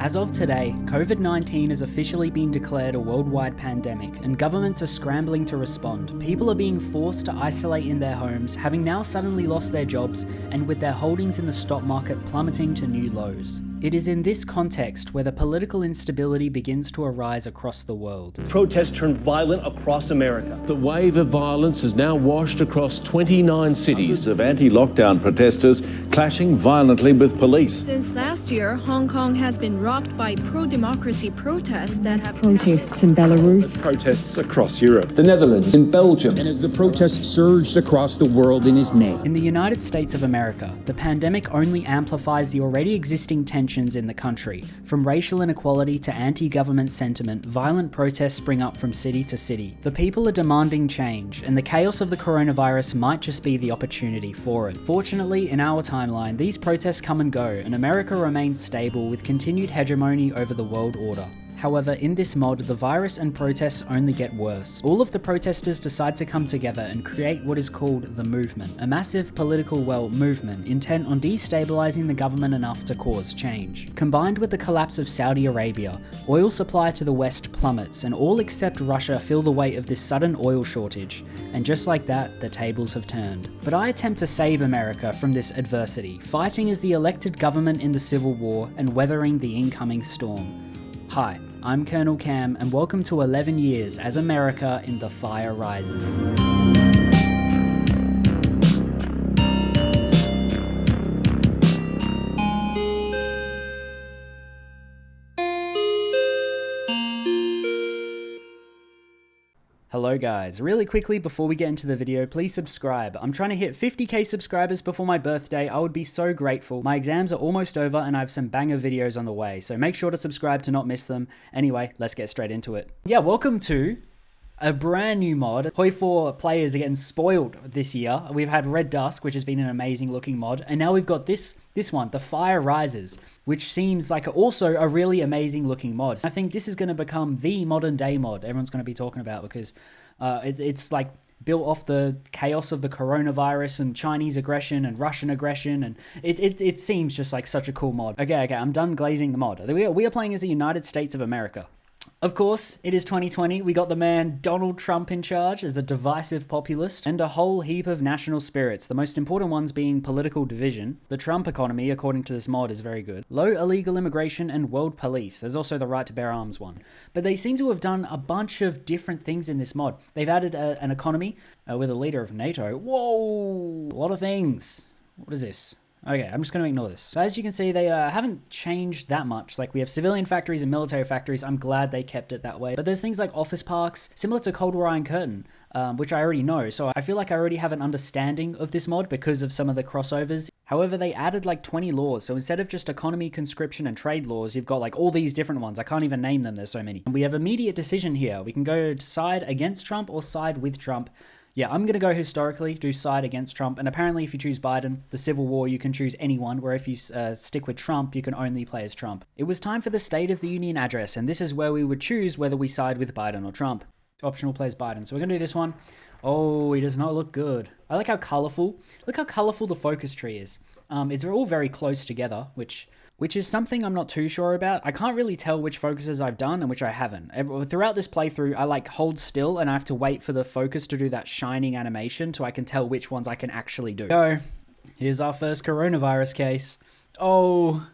As of today, COVID-19 has officially been declared a worldwide pandemic, and governments are scrambling to respond. People are being forced to isolate in their homes, having now suddenly lost their jobs, and with their holdings in the stock market plummeting to new lows. It is in this context where the political instability begins to arise across the world. Protests turned violent across America. The wave of violence has now washed across 29 cities. Hundreds of anti-lockdown protesters clashing violently with police. Since last year, Hong Kong has been rocked by pro-democracy protests that have protests in Belarus. Protests across Europe. The Netherlands, in Belgium. And as the protests surged across the world in his name. In the United States of America, the pandemic only amplifies the already existing tensions in the country. From racial inequality to anti-government sentiment, violent protests spring up from city to city. The people are demanding change, and the chaos of the coronavirus might just be the opportunity for it. Fortunately, in our timeline, these protests come and go, and America remains stable with continued hegemony over the world order. However, in this mod, the virus and protests only get worse. All of the protesters decide to come together and create what is called the movement, a massive political, movement intent on destabilizing the government enough to cause change. Combined with the collapse of Saudi Arabia, oil supply to the West plummets, and all except Russia feel the weight of this sudden oil shortage. And just like that, the tables have turned. But I attempt to save America from this adversity, fighting as the elected government in the Civil War and weathering the incoming storm. Hi, I'm Colonel Cam, and welcome to 11 years as America in the Fire Rises. Hello guys, really quickly before we get into the video, please subscribe. I'm trying to hit 50k subscribers before my birthday. I would be so grateful. My exams are almost over and I have some banger videos on the way, so make sure to subscribe to not miss them. Anyway, let's get straight into it. Yeah, welcome to a brand new mod. Hoi 4 players are getting spoiled this year. We've had Red Dusk, which has been an amazing looking mod, and now we've got this one, the Fire Rises, which seems like also a really amazing looking mod. I think this is going to become the modern day mod everyone's going to be talking about because it's like built off the chaos of the coronavirus and Chinese aggression and Russian aggression, and it seems just like such a cool mod. Okay, I'm done glazing the mod. We are playing as the United States of America. Of course, it is 2020. We got the man Donald Trump in charge as a divisive populist and a whole heap of national spirits, the most important ones being political division. The Trump economy, according to this mod, is very good. Low illegal immigration and world police. There's also the right to bear arms one. But they seem to have done a bunch of different things in this mod. They've added an economy with a leader of NATO. Whoa! A lot of things. What is this? Okay, I'm just going to ignore this. So as you can see, they haven't changed that much. Like, we have civilian factories and military factories. I'm glad they kept it that way. But there's things like office parks, similar to Cold War Iron Curtain, which I already know. So I feel like I already have an understanding of this mod because of some of the crossovers. However, they added like 20 laws. So instead of just economy, conscription, and trade laws, you've got like all these different ones. I can't even name them. There's so many. And we have immediate decision here. We can go to side against Trump or side with Trump. Yeah, I'm going to go historically, do side against Trump, and apparently if you choose Biden, the Civil War, you can choose anyone, where if you stick with Trump, you can only play as Trump. It was time for the State of the Union address, and this is where we would choose whether we side with Biden or Trump. Optional plays Biden, so we're going to do this one. Oh, he does not look good. I like how colorful, look how colorful the focus tree is. It's all very close together, which is something I'm not too sure about. I can't really tell which focuses I've done and which I haven't. Throughout this playthrough, I like hold still and I have to wait for the focus to do that shining animation so I can tell which ones I can actually do. So, here's our first coronavirus case. Oh,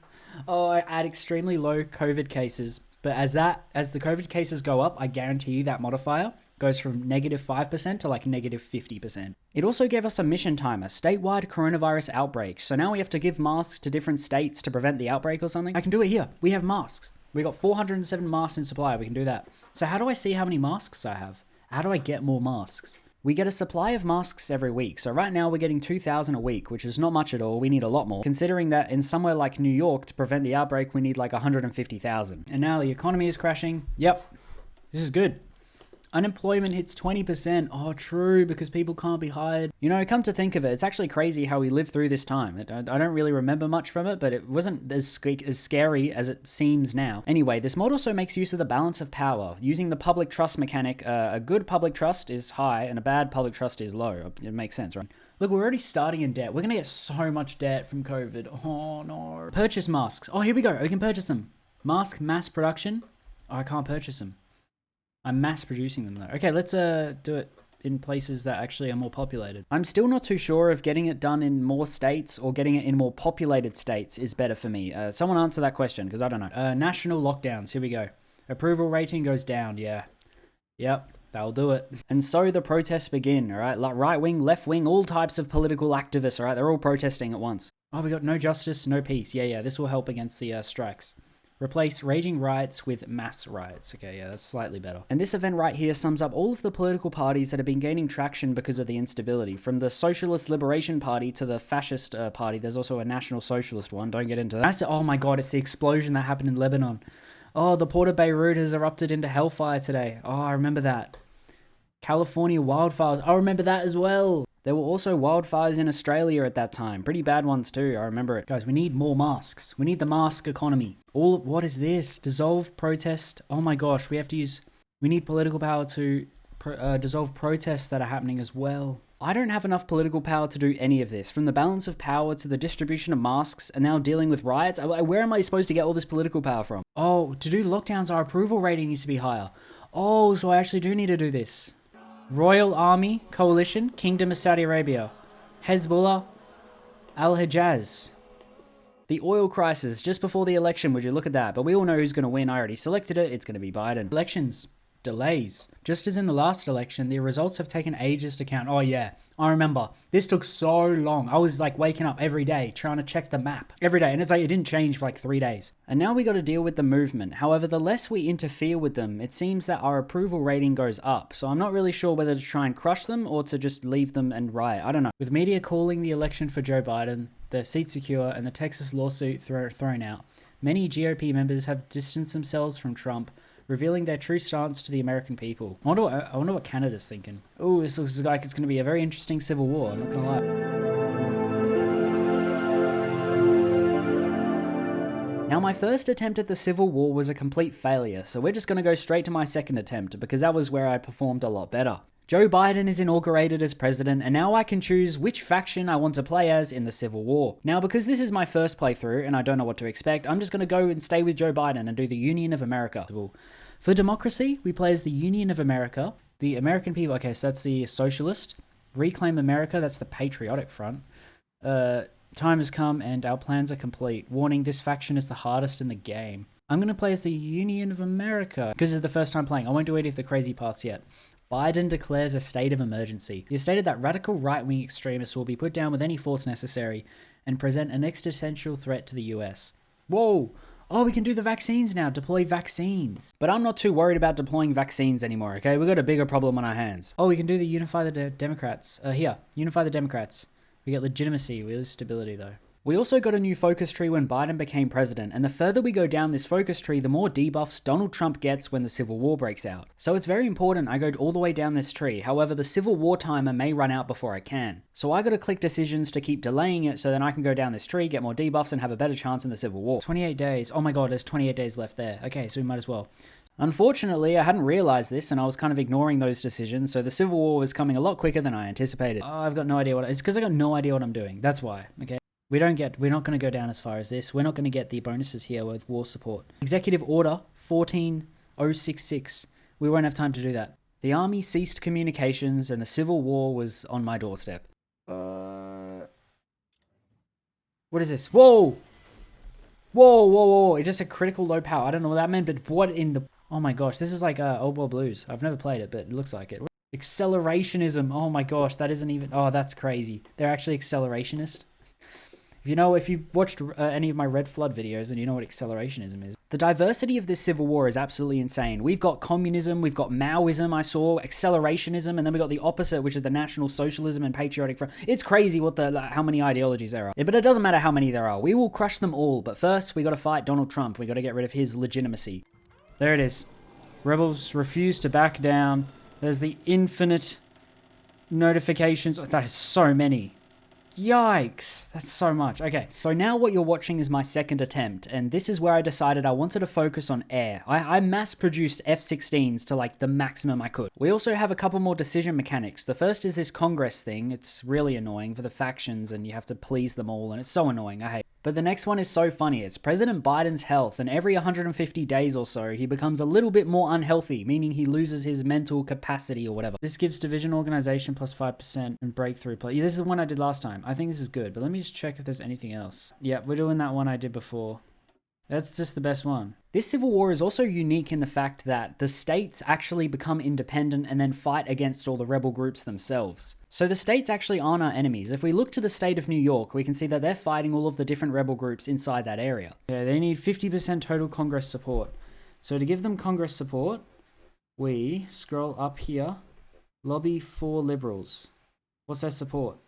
I add extremely low COVID cases. But as the COVID cases go up, I guarantee you that modifier goes from -5% to like -50%. It also gave us a mission timer, statewide coronavirus outbreak. So now we have to give masks to different states to prevent the outbreak or something. I can do it here. We have masks. We got 407 masks in supply. We can do that. So how do I see how many masks I have? How do I get more masks? We get a supply of masks every week. So right now we're getting 2,000 a week, which is not much at all. We need a lot more. Considering that in somewhere like New York, to prevent the outbreak, we need like 150,000. And now the economy is crashing. Yep, this is good. Unemployment hits 20%. Oh, true, because people can't be hired. You know, come to think of it, it's actually crazy how we lived through this time. I don't really remember much from it, but it wasn't as scary as it seems now. Anyway, this mod also makes use of the balance of power. Using the public trust mechanic, a good public trust is high and a bad public trust is low. It makes sense, right? Look, we're already starting in debt. We're going to get so much debt from COVID. Oh, no. Purchase masks. Oh, here we go. We can purchase them. Mask mass production. Oh, I can't purchase them. I'm mass producing them though. Okay, let's do it in places that actually are more populated. I'm still not too sure if getting it done in more states or getting it in more populated states is better for me. Someone answer that question, because I don't know. National lockdowns, here we go. Approval rating goes down, yeah. Yep, that'll do it. And so the protests begin, all right? Like right wing, left wing, all types of political activists, all right? They're all protesting at once. Oh, we got no justice, no peace. Yeah, this will help against the strikes. Replace raging riots with mass riots. Okay, yeah, that's slightly better. And this event right here sums up all of the political parties that have been gaining traction because of the instability. From the Socialist Liberation Party to the Fascist Party. There's also a National Socialist one. Don't get into that. Oh my god, it's the explosion that happened in Lebanon. Oh, the port of Beirut has erupted into hellfire today. Oh, I remember that. California wildfires. I remember that as well. There were also wildfires in Australia at that time. Pretty bad ones too, I remember it. Guys, we need more masks. We need the mask economy. What is this? Dissolve protest. Oh my gosh, we need political power to dissolve protests that are happening as well. I don't have enough political power to do any of this. From the balance of power to the distribution of masks and now dealing with riots. Where am I supposed to get all this political power from? Oh, to do lockdowns, our approval rating needs to be higher. Oh, so I actually do need to do this. Royal Army Coalition, Kingdom of Saudi Arabia, Hezbollah, Al-Hijaz. The oil crisis just before the election, would you look at that? But we all know who's going to win. I already selected it. It's going to be Biden. Elections. Delays. Just as in the last election, the results have taken ages to count. Oh yeah, I remember. This took so long. I was like waking up every day trying to check the map. Every day. And it's like it didn't change for like 3 days. And now we got to deal with the movement. However, the less we interfere with them, it seems that our approval rating goes up. So I'm not really sure whether to try and crush them or to just leave them and riot. I don't know. With media calling the election for Joe Biden, their seat secure, and the Texas lawsuit thrown out, many GOP members have distanced themselves from Trump, revealing their true stance to the American people. I wonder what Canada's thinking. Oh, this looks like it's going to be a very interesting civil war, I'm not going to lie. Now, my first attempt at the Civil War was a complete failure, so we're just going to go straight to my second attempt, because that was where I performed a lot better. Joe Biden is inaugurated as president, and now I can choose which faction I want to play as in the Civil War. Now, because this is my first playthrough, and I don't know what to expect, I'm just going to go and stay with Joe Biden and do the Union of America. For democracy, we play as the Union of America, the American people, okay, so that's the Socialist. Reclaim America, that's the Patriotic Front. Time has come and our plans are complete. Warning, this faction is the hardest in the game. I'm going to play as the Union of America, because this is the first time playing. I won't do any of the crazy parts yet. Biden declares a state of emergency. He stated that radical right-wing extremists will be put down with any force necessary and present an existential threat to the US. Whoa! Oh, we can do the vaccines now. Deploy vaccines. But I'm not too worried about deploying vaccines anymore, okay? We've got a bigger problem on our hands. Oh, we can do the Unify the Democrats. Here, Unify the Democrats. We get legitimacy. We lose stability, though. We also got a new focus tree when Biden became president, and the further we go down this focus tree, the more debuffs Donald Trump gets when the Civil War breaks out. So it's very important I go all the way down this tree. However, the Civil War timer may run out before I can. So I gotta click decisions to keep delaying it so then I can go down this tree, get more debuffs, and have a better chance in the Civil War. 28 days. Oh my god, there's 28 days left there. Okay, so we might as well. Unfortunately, I hadn't realized this and I was kind of ignoring those decisions, so the Civil War was coming a lot quicker than I anticipated. Oh, I've got no idea it's because I got no idea what I'm doing. That's why, okay? We're not going to go down as far as this. We're not going to get the bonuses here with war support. Executive Order 14066. We won't have time to do that. The army ceased communications and the Civil War was on my doorstep. What is this? Whoa! Whoa. It's just a critical low power. I don't know what that meant, but what in the... Oh my gosh, this is like Old World Blues. I've never played it, but it looks like it. Accelerationism. Oh my gosh, that isn't even... Oh, that's crazy. They're actually accelerationist. If you've watched any of my Red Flood videos, then you know what accelerationism is. The diversity of this civil war is absolutely insane. We've got communism, we've got Maoism, I saw, accelerationism, and then we got the opposite, which is the National Socialism and Patriotic Front. It's crazy how many ideologies there are. Yeah, but it doesn't matter how many there are. We will crush them all, but first, we got to fight Donald Trump. We got to get rid of his legitimacy. There it is. Rebels refuse to back down. There's the infinite notifications. Oh, that is so many. Yikes, that's so much. Okay, so now what you're watching is my second attempt, and this is where I decided I wanted to focus on air. I mass-produced F-16s to like the maximum I could. We also have a couple more decision mechanics. The first is this Congress thing. It's really annoying for the factions, and you have to please them all, and it's so annoying, I hate it. But the next one is so funny. It's President Biden's health, and every 150 days or so, he becomes a little bit more unhealthy, meaning he loses his mental capacity or whatever. This gives division organization plus 5% and breakthrough plus. Yeah, this is the one I did last time. I think this is good, but let me just check if there's anything else. Yeah, we're doing that one I did before. That's just the best one. This civil war is also unique in the fact that the states actually become independent and then fight against all the rebel groups themselves. So the states actually aren't our enemies. If we look to the state of New York, we can see that they're fighting all of the different rebel groups inside that area. Yeah, they need 50% total Congress support. So to give them Congress support, we scroll up here, lobby for liberals. What's their support?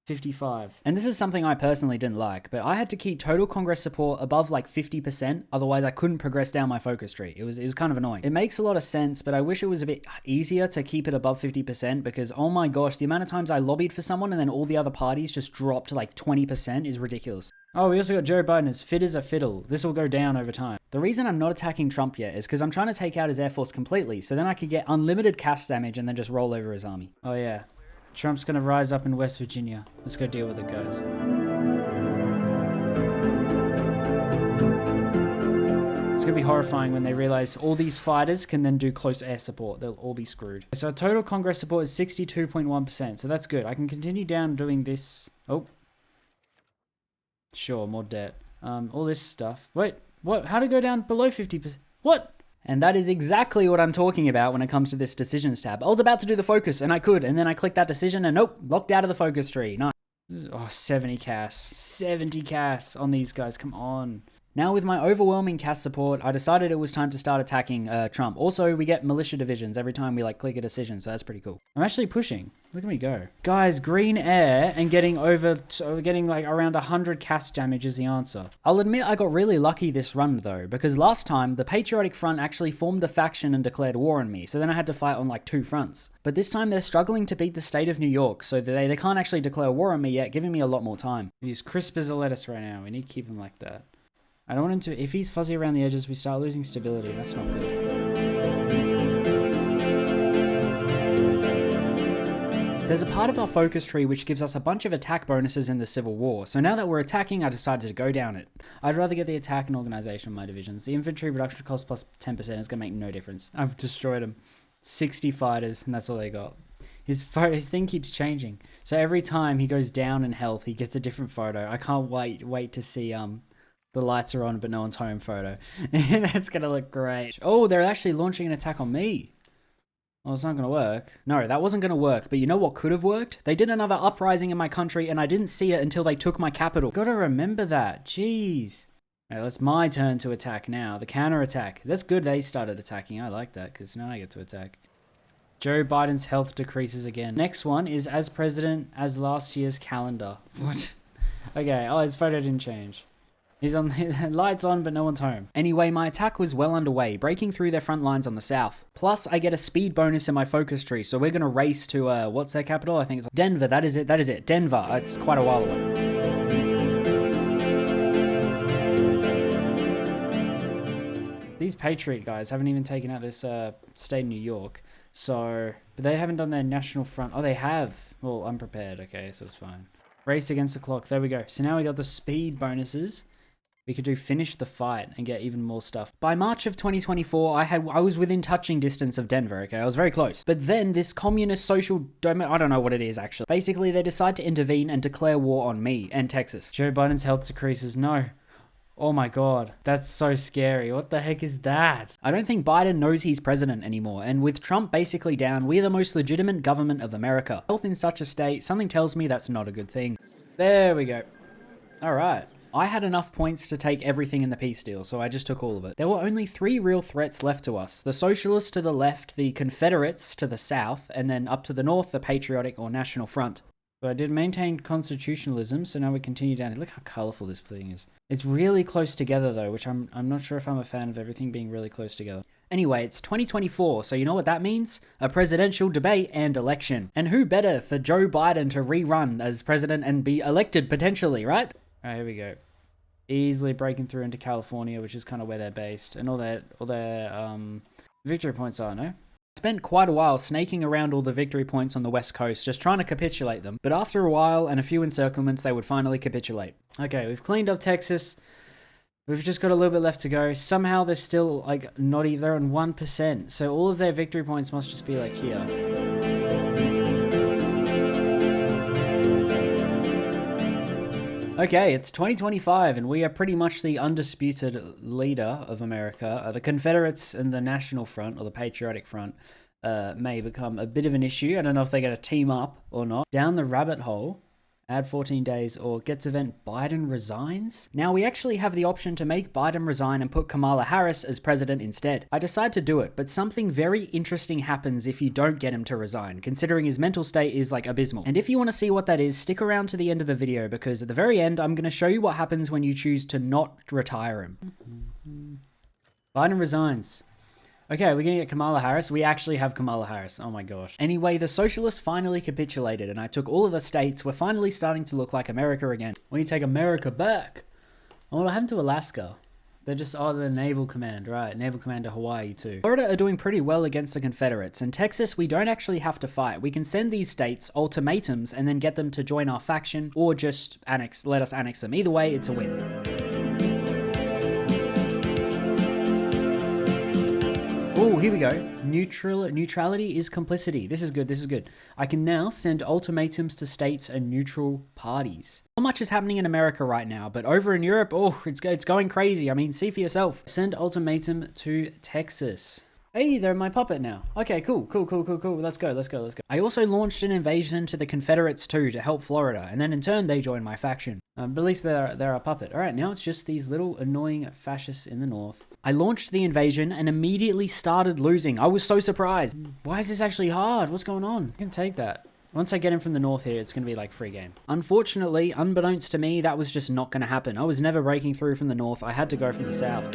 55. And this is something I personally didn't like, but I had to keep total Congress support above like 50%, otherwise I couldn't progress down my focus tree. It was kind of annoying. It makes a lot of sense, but I wish it was a bit easier to keep it above 50% because, oh my gosh, the amount of times I lobbied for someone and then all the other parties just dropped to like 20% is ridiculous. Oh, we also got Joe Biden as fit as a fiddle. This will go down over time. The reason I'm not attacking Trump yet is because I'm trying to take out his Air Force completely, so then I could get unlimited cash damage and then just roll over his army. Oh yeah. Trump's gonna rise up in West Virginia. Let's go deal with it, guys. It's gonna be horrifying when they realize all these fighters can then do close air support. They'll all be screwed. So total Congress support is 62.1%. So that's good. I can continue down doing this. Oh. Sure, more debt. All this stuff. Wait, what? How to go down below 50%? What? And that is exactly what I'm talking about when it comes to this decisions tab. I was about to do the focus and I could, and then I clicked that decision and nope, locked out of the focus tree. Nice. Oh, 70 CAS. 70 CAS on these guys. Come on. Now with my overwhelming CAS support, I decided it was time to start attacking Trump. Also, we get militia divisions every time we like click a decision, so that's pretty cool. I'm actually pushing. Look at me go. Guys, green air and getting like around 100 CAS damage is the answer. I'll admit I got really lucky this run though, because last time the Patriotic Front actually formed a faction and declared war on me, so then I had to fight on like 2 fronts. But this time they're struggling to beat the state of New York, so they can't actually declare war on me yet, giving me a lot more time. He's crisp as a lettuce right now. We need to keep him like that. I don't want him to, if he's fuzzy around the edges, we start losing stability. That's not good. There's a part of our focus tree which gives us a bunch of attack bonuses in the Civil War. So now that we're attacking, I decided to go down it. I'd rather get the attack and organization of my divisions. The infantry reduction cost plus 10% is going to make no difference. I've destroyed them. 60 fighters, and that's all they got. His thing keeps changing. So every time he goes down in health, he gets a different photo. I can't wait to see the lights are on but no one's home photo. That's gonna look great. Oh, they're actually launching an attack on me. Well, it's not gonna work. No, that wasn't gonna work, but you know what could have worked? They did another uprising in my country and I didn't see it until they took my capital. Gotta remember that. Jeez. Alright, it's my turn to attack now. The counter attack. That's good they started attacking. I like that because now I get to attack. Joe Biden's health decreases again. Next one is as president as last year's calendar. What? Okay, oh, his photo didn't change. He's on the lights on, but no one's home. Anyway, my attack was well underway, breaking through their front lines on the south. Plus, I get a speed bonus in my focus tree, so we're gonna race to, what's their capital? I think it's Denver. That is it. Denver. It's quite a while away. These Patriot guys haven't even taken out this state of New York, so, but they haven't done their national front. Oh, they have. Well, I'm prepared. Okay, so it's fine. Race against the clock. There we go. So now we got the speed bonuses. We could do finish the fight and get even more stuff. By March of 2024, I was within touching distance of Denver, okay? I was very close. But then this communist social domain, I don't know what it is actually. Basically, they decide to intervene and declare war on me and Texas. Joe Biden's health decreases. No. Oh my god, that's so scary. What the heck is that? I don't think Biden knows he's president anymore, and with Trump basically down, we're the most legitimate government of America. Health in such a state, something tells me that's not a good thing. There we go. Alright. I had enough points to take everything in the peace deal, so I just took all of it. There were only 3 real threats left to us. The Socialists to the left, the Confederates to the south, and then up to the north, the Patriotic or National Front. But I did maintain constitutionalism, so now we continue down. Look how colourful this thing is. It's really close together though, which I'm not sure if I'm a fan of everything being really close together. Anyway, it's 2024, so you know what that means? A presidential debate and election. And who better for Joe Biden to rerun as president and be elected potentially, right? Alright, here we go. Easily breaking through into California, which is kind of where they're based. And all their victory points are, no? Spent quite a while snaking around all the victory points on the west coast, just trying to capitulate them. But after a while and a few encirclements, they would finally capitulate. Okay, we've cleaned up Texas. We've just got a little bit left to go. Somehow they're still, like, not even, they're on 1%. So all of their victory points must just be, like, here. Okay, it's 2025, and we are pretty much the undisputed leader of America. The Confederates and the National Front, or the Patriotic Front, may become a bit of an issue. I don't know if they're going to team up or not. Down the rabbit hole. Add 14 days or gets event Biden resigns? Now we actually have the option to make Biden resign and put Kamala Harris as president instead. I decide to do it, but something very interesting happens if you don't get him to resign, considering his mental state is like abysmal. And if you want to see what that is, stick around to the end of the video, because at the very end, I'm going to show you what happens when you choose to not retire him. Biden resigns. Okay, we're gonna get Kamala Harris. We actually have Kamala Harris. Oh my gosh. Anyway, the socialists finally capitulated and I took all of the states. We're finally starting to look like America again. We need to take America back. Oh, what happened to Alaska? They're just, oh, the Naval Command, right. Naval Command to Hawaii too. Florida are doing pretty well against the Confederates. And Texas, we don't actually have to fight. We can send these states ultimatums and then get them to join our faction or just let us annex them. Either way, it's a win. Oh, here we go. Neutrality is complicity. This is good. This is good. I can now send ultimatums to states and neutral parties. Not much is happening in America right now, but over in Europe, oh, it's going crazy. I mean, see for yourself. Send ultimatum to Texas. Hey, they're my puppet now. Okay, cool. Let's go. I also launched an invasion into the Confederates too to help Florida, and then in turn they joined my faction. But at least they're a puppet. All right, now it's just these little annoying fascists in the north. I launched the invasion and immediately started losing. I was so surprised. Why is this actually hard? What's going on? I can take that. Once I get in from the north here, it's going to be like free game. Unfortunately, unbeknownst to me, that was just not going to happen. I was never breaking through from the north. I had to go from the south.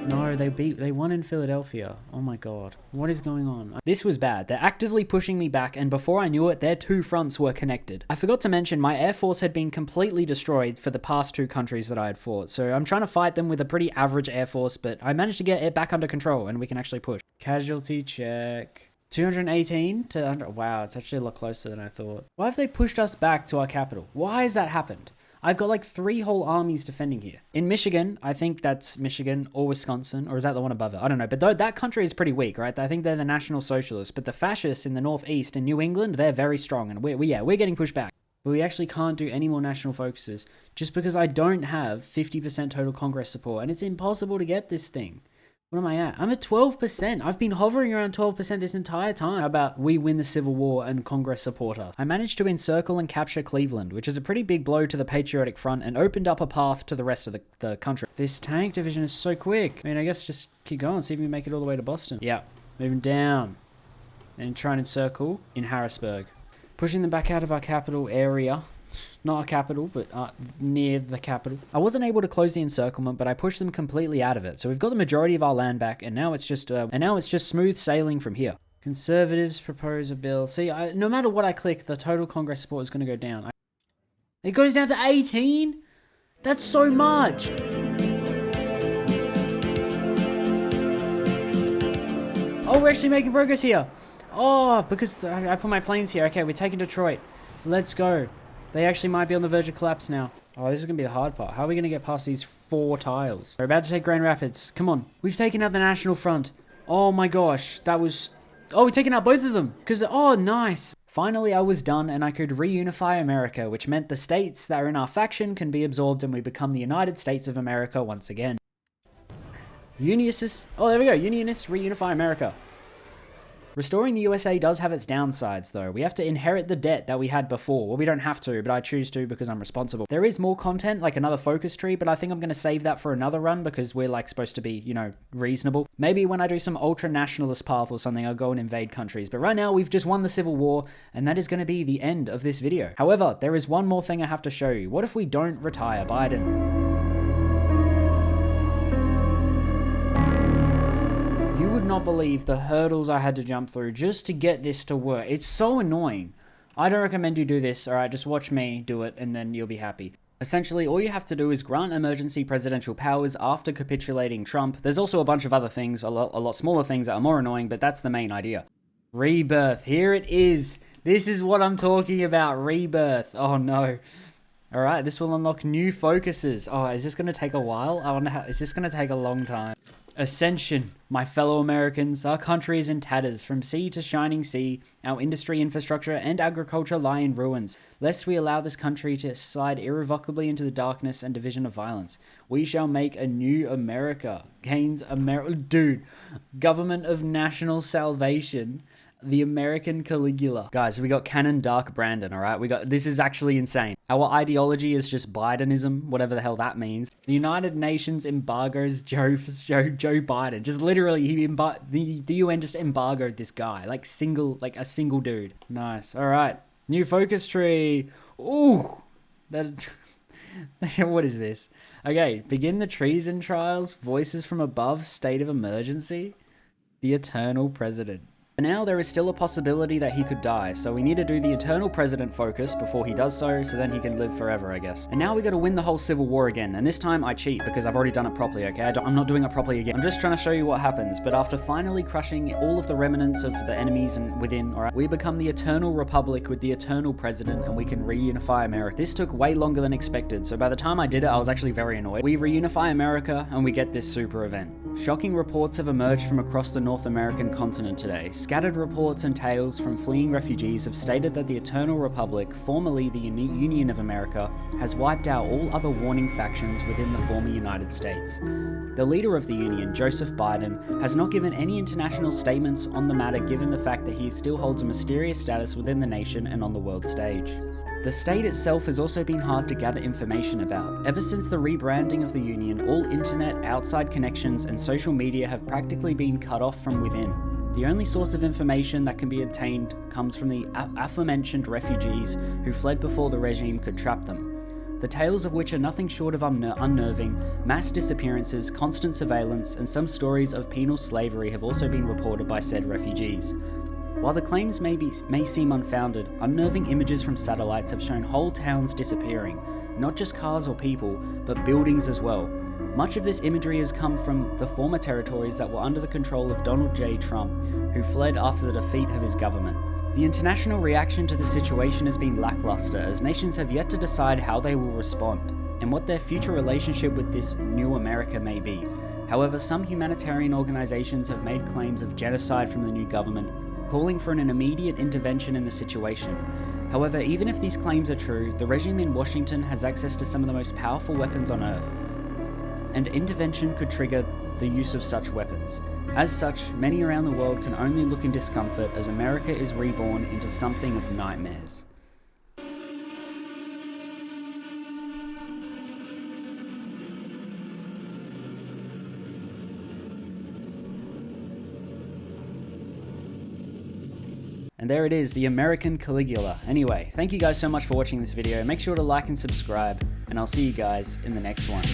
No, they won in Philadelphia. Oh my god. What is going on? This was bad. They're actively pushing me back, and before I knew it, their two fronts were connected. I forgot to mention, my air force had been completely destroyed for the past two countries that I had fought, so I'm trying to fight them with a pretty average air force, but I managed to get it back under control, and we can actually push. Casualty check. 218 to 100. Wow, it's actually a lot closer than I thought. Why have they pushed us back to our capital? Why has that happened? I've got like 3 whole armies defending here. In Michigan, I think that's Michigan or Wisconsin, or is that the one above it? I don't know, but that country is pretty weak, right? I think they're the National Socialists, but the fascists in the Northeast and New England, they're very strong, and we're getting pushed back. But we actually can't do any more national focuses just because I don't have 50% total Congress support, and it's impossible to get this thing. What am I at? I'm at 12%. I've been hovering around 12% this entire time. How about we win the Civil War and Congress support us? I managed to encircle and capture Cleveland, which is a pretty big blow to the Patriotic Front and opened up a path to the rest of the country. This tank division is so quick. I mean, I guess just keep going, see if we can make it all the way to Boston. Yeah, moving down. And try and encircle in Harrisburg. Pushing them back out of our capital area. Not our capital, but near the capital. I wasn't able to close the encirclement, but I pushed them completely out of it. So we've got the majority of our land back, and now it's just smooth sailing from here. Conservatives propose a bill. See, no matter what I click, the total Congress support is going to go down. It goes down to 18? That's so much. Oh, we're actually making progress here. Oh, because I put my planes here. Okay, we're taking Detroit. Let's go. They actually might be on the verge of collapse now. Oh, this is going to be the hard part. How are we going to get past these 4 tiles? We're about to take Grand Rapids. Come on. We've taken out the National Front. Oh my gosh. That was... Oh, we've taken out both of them. Oh, nice. Finally, I was done and I could reunify America, which meant the states that are in our faction can be absorbed and we become the United States of America once again. Unionists... Oh, there we go. Unionists reunify America. Restoring the USA does have its downsides though. We have to inherit the debt that we had before. Well, we don't have to, but I choose to because I'm responsible. There is more content, like another focus tree, but I think I'm going to save that for another run because we're like supposed to be, you know, reasonable. Maybe when I do some ultra-nationalist path or something, I'll go and invade countries. But right now, we've just won the Civil War, and that is going to be the end of this video. However, there is one more thing I have to show you. What if we don't retire Biden? You would not believe the hurdles I had to jump through just to get this to work. It's so annoying. I don't recommend you do this, alright? Just watch me do it and then you'll be happy. Essentially, all you have to do is grant emergency presidential powers after capitulating Trump. There's also a bunch of other things, a lot smaller things that are more annoying, but that's the main idea. Rebirth, here it is. This is what I'm talking about, rebirth. Oh no. Alright, this will unlock new focuses. Oh, is this going to take a while? I wonder is this going to take a long time? Ascension, my fellow Americans, our country is in tatters, from sea to shining sea. Our industry, infrastructure, and agriculture lie in ruins. Lest we allow this country to slide irrevocably into the darkness and division of violence, we shall make a new America. Gains America, dude. Government of National Salvation. The American Caligula. Guys, we got Canon Dark Brandon, alright? This is actually insane. Our ideology is just Bidenism, whatever the hell that means. The United Nations embargoes Joe Biden. Just literally, the UN just embargoed this guy. Like a single dude. Nice. Alright. New focus tree. Ooh. What is this? Okay, begin the treason trials. Voices from above. State of emergency. The eternal president. For now, there is still a possibility that he could die, so we need to do the eternal president focus before he does so then he can live forever, I guess. And now we gotta win the whole civil war again, and this time I cheat because I've already done it properly, okay? I'm not doing it properly again. I'm just trying to show you what happens, but after finally crushing all of the remnants of the enemies and within, alright, we become the eternal republic with the eternal president, and we can reunify America. This took way longer than expected, so by the time I did it, I was actually very annoyed. We reunify America, and we get this super event. Shocking reports have emerged from across the North American continent today. Scattered reports and tales from fleeing refugees have stated that the Eternal Republic, formerly the Union of America, has wiped out all other warning factions within the former United States. The leader of the Union, Joseph Biden, has not given any international statements on the matter given the fact that he still holds a mysterious status within the nation and on the world stage. The state itself has also been hard to gather information about. Ever since the rebranding of the Union, all internet, outside connections, and social media have practically been cut off from within. The only source of information that can be obtained comes from the aforementioned refugees who fled before the regime could trap them. The tales of which are nothing short of unnerving. Mass disappearances, constant surveillance, and some stories of penal slavery have also been reported by said refugees. While the claims may seem unfounded, unnerving images from satellites have shown whole towns disappearing, not just cars or people, but buildings as well. Much of this imagery has come from the former territories that were under the control of Donald J. Trump, who fled after the defeat of his government. The international reaction to the situation has been lackluster, as nations have yet to decide how they will respond, and what their future relationship with this new America may be. However, some humanitarian organizations have made claims of genocide from the new government, calling for an immediate intervention in the situation. However, even if these claims are true, the regime in Washington has access to some of the most powerful weapons on Earth, and intervention could trigger the use of such weapons. As such, many around the world can only look in discomfort as America is reborn into something of nightmares. And there it is, the American Caligula. Anyway, thank you guys so much for watching this video. Make sure to like and subscribe, and I'll see you guys in the next one.